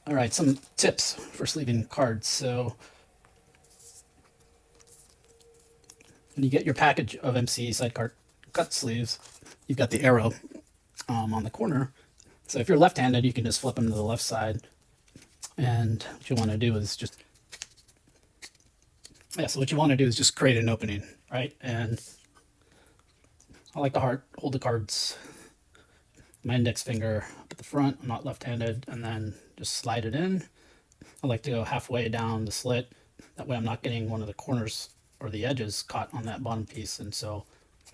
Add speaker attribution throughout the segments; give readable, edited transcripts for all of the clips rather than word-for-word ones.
Speaker 1: All right, some tips for sleeving cards. So when you get your package of MC side card cut sleeves, you've got the arrow on the corner. So if you're left-handed, you can just flip them to the left side. And what you want to do is just, so what you want to do is just create an opening, right? And I like to hold the cards, my index finger up at the front. I'm not left-handed, and then just slide it in. I like to go halfway down the slit. That way I'm not getting one of the corners or the edges caught on that bottom piece. And so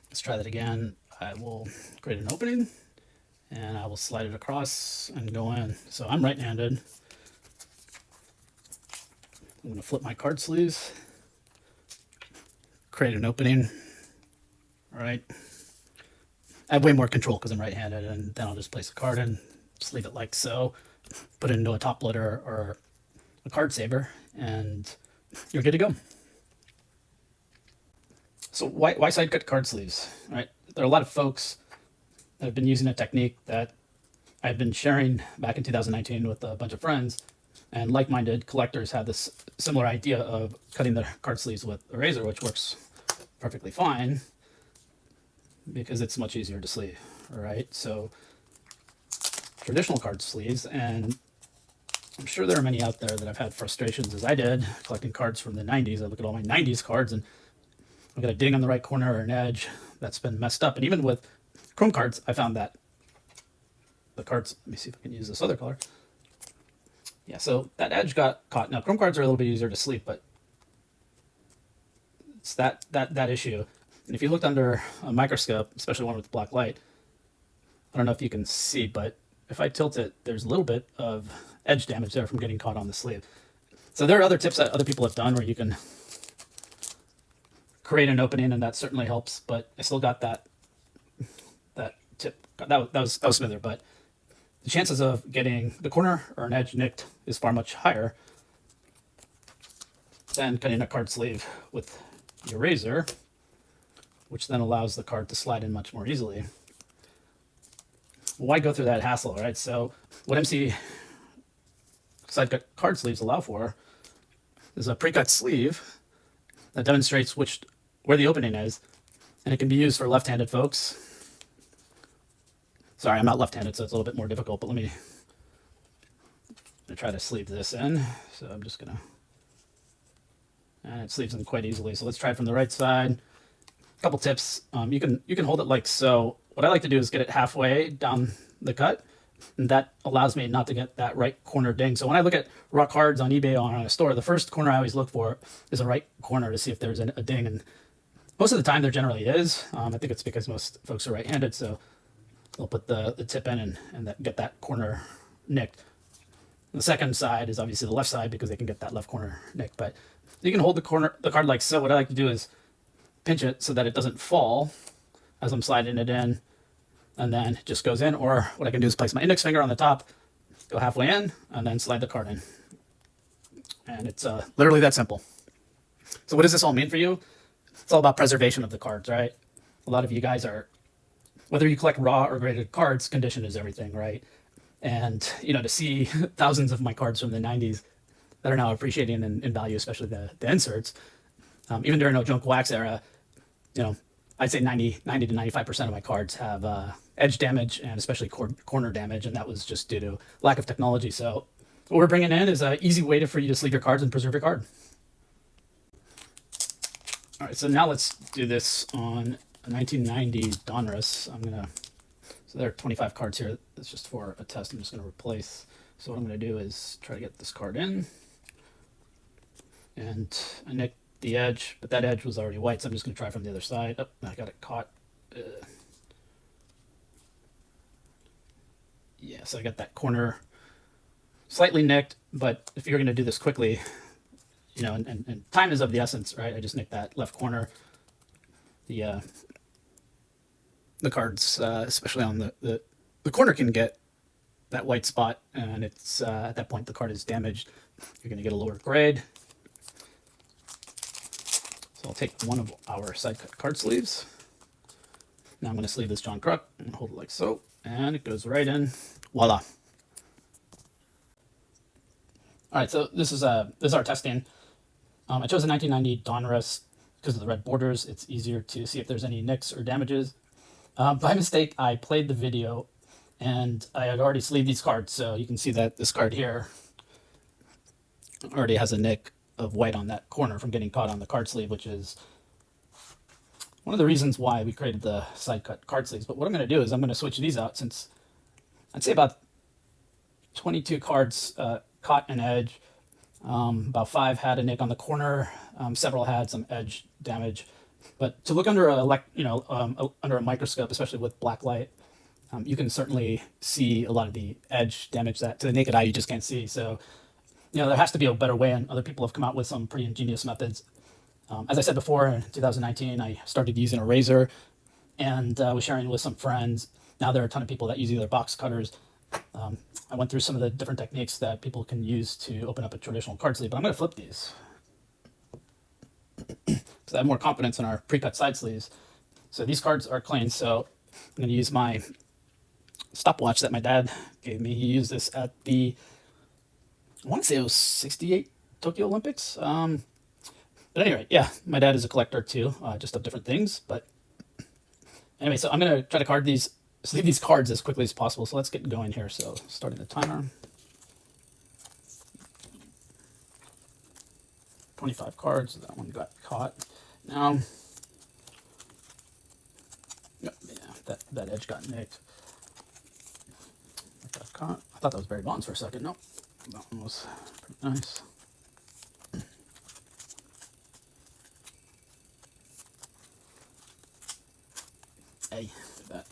Speaker 1: let's try that again. I will create an opening and I will slide it across and go in. So I'm right-handed. I'm going to flip my card sleeves, create an opening. All right. I have way more control because I'm right-handed, and then I'll just place a card in, just leave it like so, put it into a top loader or a card saver, and you're good to go. So why side cut card sleeves, right? There are a lot of folks that have been using a technique that I've been sharing back in 2019 with a bunch of friends, and like-minded collectors have this similar idea of cutting their card sleeves with a razor, which works perfectly fine because it's much easier to sleeve, all right? So traditional card sleeves, and I'm sure there are many out there that have had frustrations as I did collecting cards from the 90s. I look at all my 90s cards and I've got a ding on the right corner or an edge that's been messed up. And even with chrome cards, I found that the cards, let me see if I can use this other color. Yeah, so that edge got caught. Now, chrome cards are a little bit easier to sleeve, but it's that issue. And if you looked under a microscope, especially one with black light, I don't know if you can see, but if I tilt it, there's a little bit of edge damage there from getting caught on the sleeve. So there are other tips that other people have done where you can create an opening, and that certainly helps, but I still got that tip. That was smoother, but the chances of getting the corner or an edge nicked is far much higher than cutting a card sleeve with your razor, which then allows the card to slide in much more easily. Why go through that hassle, right? So what MC side cut card sleeves allow for is a pre-cut sleeve that demonstrates where the opening is, and it can be used for left-handed folks. Sorry, I'm not left-handed, so it's a little bit more difficult, but let me try to sleeve this in. So I'm just gonna, and it sleeves in quite easily. So let's try it from the right side. A couple tips. You can hold it like so. What I like to do is get it halfway down the cut, and that allows me not to get that right corner ding. So when I look at raw cards on eBay or on a store, the first corner I always look for is a right corner to see if there's a ding, and most of the time there generally is. I think it's because most folks are right-handed, so they'll put the tip in and get that corner nicked. The second side is obviously the left side because they can get that left corner nicked, but you can hold the card like so. What I like to do is pinch it so that it doesn't fall as I'm sliding it in, and then it just goes in. Or what I can do is place my index finger on the top, go halfway in, and then slide the card in. And it's literally that simple. So what does this all mean for you? It's all about preservation of the cards, right? A lot of you guys are, whether you collect raw or graded cards, condition is everything, right? And, to see thousands of my cards from the 90s that are now appreciating in value, especially the inserts, even during no junk wax era, I'd say 90 to 95% of my cards have edge damage and especially corner damage, and that was just due to lack of technology. So what we're bringing in is an easy way for you to sleeve your cards and preserve your card. All right, so now let's do this on a 1990 Donruss. So there are 25 cards here. That's just for a test. I'm just going to replace. So what I'm going to do is try to get this card in, and I nicked the edge, but that edge was already white, so I'm just going to try from the other side. Oh, I got it caught. Yeah, so I got that corner slightly nicked, but if you're going to do this quickly, and time is of the essence, right? I just nicked that left corner. The cards, especially on the corner, can get that white spot, and it's at that point the card is damaged. You're going to get a lower grade. So I'll take one of our side cut card sleeves. Now I'm going to sleeve this John Kruk and hold it like so, and it goes right in. Voila. All right, so this is our testing. I chose a 1990 Donruss because of the red borders. It's easier to see if there's any nicks or damages. By mistake, I played the video, and I had already sleeved these cards, so you can see that this card here already has a nick of white on that corner from getting caught on the card sleeve, which is one of the reasons why we created the side cut card sleeves. But what I'm going to do is I'm going to switch these out, since I'd say about 22 cards caught an edge. About 5 had a nick on the corner. Several had some edge damage. But to look under under a microscope, especially with black light, you can certainly see a lot of the edge damage that to the naked eye you just can't see. So, there has to be a better way, and other people have come out with some pretty ingenious methods. As I said before, in 2019, I started using a razor, and was sharing with some friends. Now there are a ton of people that use either box cutters. I went through some of the different techniques that people can use to open up a traditional card sleeve, but I'm going to flip these because I have more confidence in our pre-cut side sleeves. So these cards are clean, so I'm going to use my stopwatch that my dad gave me. He used this at I want to say it was 68 Tokyo Olympics. But anyway, yeah, my dad is a collector too, just of different things. But anyway, so I'm going to try to sleeve these cards as quickly as possible. So let's get going here. So starting the timer. 25 cards. That one got caught. Now, yeah, that edge got nicked. That got caught. I thought that was Barry Bonds for a second. Nope. That one was pretty nice. Hey, that.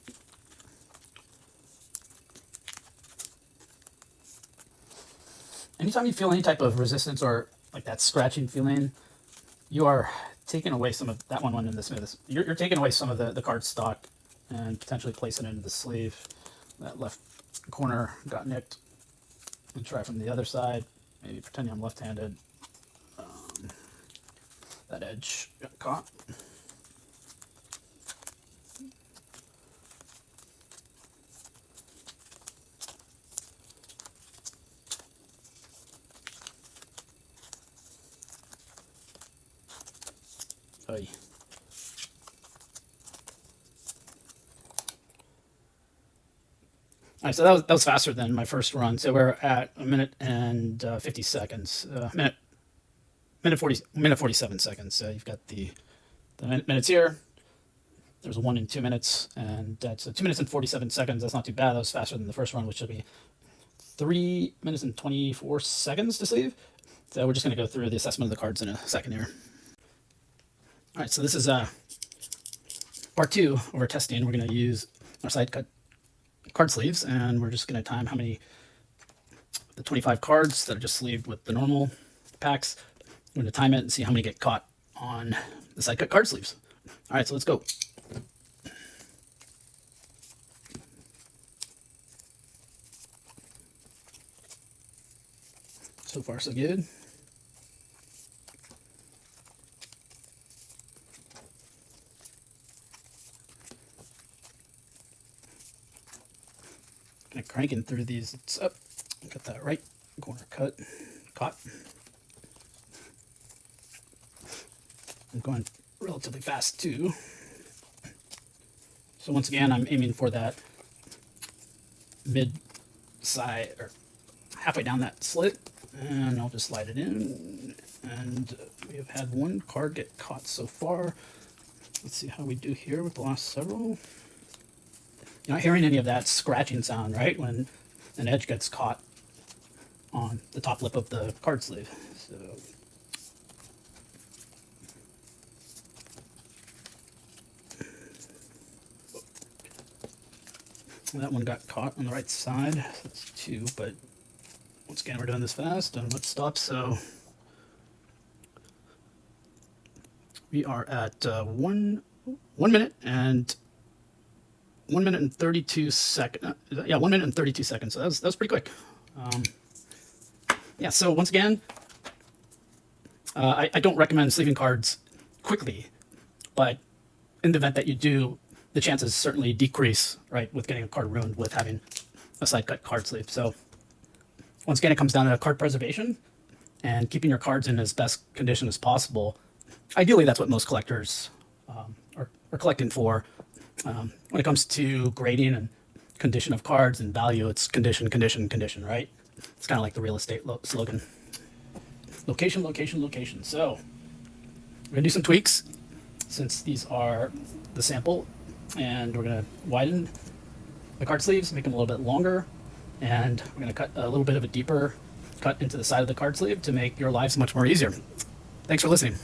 Speaker 1: Anytime you feel any type of resistance or like that scratching feeling, you are taking away some of that one went in the smooth. You're taking away some of the card stock and potentially placing it into the sleeve. That left corner got nicked. And try from the other side. Maybe pretending I'm left-handed. That edge got caught. Oy. All right, so that was faster than my first run. So we're at a minute and 50 seconds. Minute 47 seconds. So you've got the minutes here. There's a 1 and 2 minutes, and that's 2 minutes and 47 seconds. That's not too bad. That was faster than the first run, which should be 3 minutes and 24 seconds to sleeve. So we're just going to go through the assessment of the cards in a second here. All right, so this is part 2 of our testing. We're going to use our side cut card sleeves, and we're just going to time how many the 25 cards that are just sleeved with the normal packs. We're going to time it and see how many get caught on the side cut card sleeves. All right, so let's go. So far, so good. Kind of cranking through these. It's up. Got that right corner caught. I'm going relatively fast too. So once again, I'm aiming for that mid side or halfway down that slit, and I'll just slide it in. And we have had one card get caught so far. Let's see how we do here with the last several. You're not hearing any of that scratching sound, right? When an edge gets caught on the top lip of the card sleeve. So that one got caught on the right side. That's 2, but once again, we're doing this fast, and let's stop. So we are at 1 minute and 1 minute and 32 seconds. Yeah, 1 minute and 32 seconds. So that was pretty quick. Yeah. So once again, I don't recommend sleeving cards quickly, but in the event that you do, the chances certainly decrease, right, with getting a card ruined with having a side cut card sleeve. So once again, it comes down to card preservation. and keeping your cards in as best condition as possible. Ideally, that's what most collectors are collecting for. When it comes to grading and condition of cards and value, it's condition, condition, condition, right? It's kind of like the real estate slogan. Location, location, location. So we're gonna do some tweaks since these are the sample, and we're gonna widen the card sleeves, make them a little bit longer, and we're gonna cut a little bit of a deeper cut into the side of the card sleeve to make your lives much more easier. Thanks for listening.